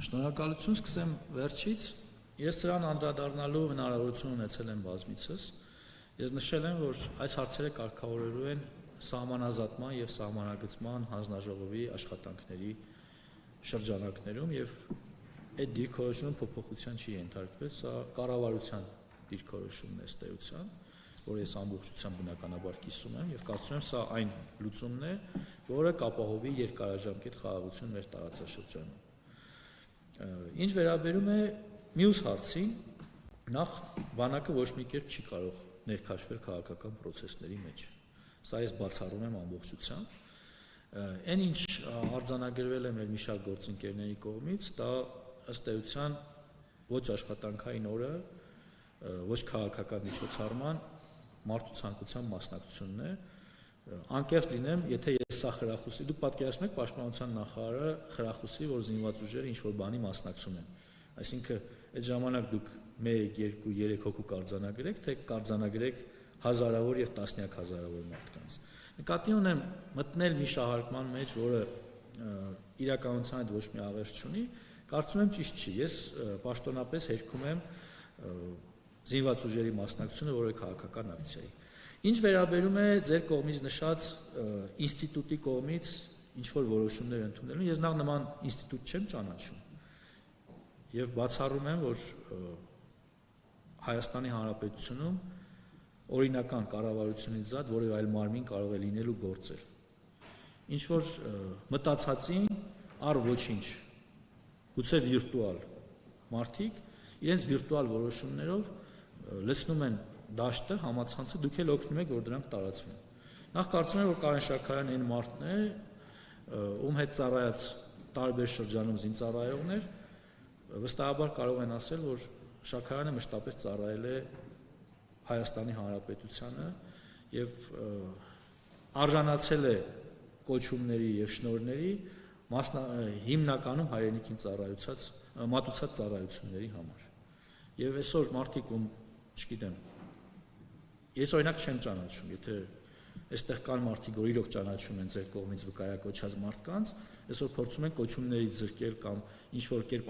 Շնորհակալություն, սկսեմ վերջից։ Ես սրան անդրադառնալու հնարավորություն ունեցել եմ բազմիցս։ Ես նշել եմ, որ այս հարցերը կարգավորելու են սահմանազատման եւ սահմանագծման հանձնաժողովի աշխատանքների շրջանակներում եւ այդ դիրքորոշումը փոփոխության չի ենթարկվել, սա կառավարության դիրքորոշումն է ըստ էության, որ ես ամբողջությամբ բնականաբար կիսում եմ եւ կարծում եմ սա այն լուծումն է, որը կապահովի երկարաժամկետ խաղաղություն մեր տարածաշրջանում։ Ինչ վերաբերում է մյուս հարցին, նախ բանակը ոչ մի կերպ չի կարող ներքաշվել քաղաքական process-ների մեջ։ Սա ես բացառում եմ ամբողջությամբ։ Այն ինչ արձանագրվել է մեր մի շարք գործընկերների կողմից, դա ըստ էության ոչ աշխատանքային օրը, ոչ քաղաքական միջոցառման մարդու ցանկության մասնակցությունն է։ Անկեղծ լինեմ, եթե ես սա խրախուսի, դուք պատկերացնում եք պաշտպանության նախարարը խրախուսի, որ զինված ուժերը ինչ-որ բանի մասնակցում են։ Այսինքն այդ ժամանակ դուք 1, 2, 3 հոգու կարձանագրեք, թե կարձանագրեք հազարավոր եւ տասնյակ հազարավոր մարդկանց։ Նկատի ունեմ մտնել մի շահարկման մեջ, որը իրականության հետ ոչ մի աղերս չունի, կարծում եմ ճիշտ չի։ Ես պաշտոնապես հերքում եմ զինված ուժերի մասնակցությունը որևէ քաղաքական ակցիայի։ Ինչ վերաբերում է ձեր կողմից նշած ինստիտուտի կողմից ինչ-որ որոշումներ ընդունելուն, ես նման ինստիտուտ չեմ ճանաչում եւ բացառում եմ, որ Հայաստանի Հանրապետությունում օրինական կառավարությունից զատ որևէ այլ մարմին կարող է լինել ու գործել։ Ինչ-որ մտածածին առ ոչինչ, գուցե վիրտուալ մարդիկ իրենց վիրտուալ որոշումներով լցնում են դաշտը, համացանցը, դուք էլ օգնում եք, որ դրանք տարածվեն։ Նախ կարծում եմ, որ Կարեն Շաքարյանն այն մարդն է, ում հետ ծառայած տարբեր շրջանում զինծառայողներ, վստահաբար կարող են ասել, որ Շաքարյանը մշտապես ծառայել է Հայաստանի Հանրապետությանը եւ արժանացել է կոչումների եւ շնորհների հիմնականում հայրենիքին մատուցած ծառայությունների համար։ Եվ այսօր մարդիկ, ում չգիտեմ, ես օրինակ չեմ ճանաչում, եթե այստեղ կան մարդիկ, որ իրոք ճանաչում են ձեր կողմից վկայակոչած մարդկանց, այսօր փորձում են կոչումներից զրկել կամ ինչ-որ կերպ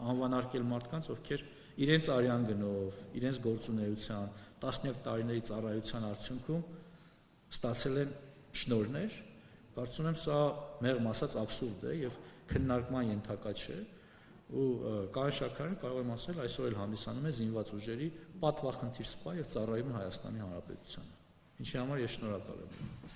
անվանարկել մարդկանց, ովքեր իրենց արյան գնով, իրենց գործունեության, տասնյակ տարիների ծառայության արդյունքում ստացել են շնորհներ, կարծում եմ սա մեղմ ասած աբսուրդ է եւ քննարկման ենթակա չէ, ու Կարեն Շաքարյանը կարող եմ ասել այսօր էլ հանդիսանում է զինված ուժերի պատվախնդիր սպա եւ ծառայում է Հայաստանի Հանրապետությանը, ինչի համար ես շնորհակալ եմ։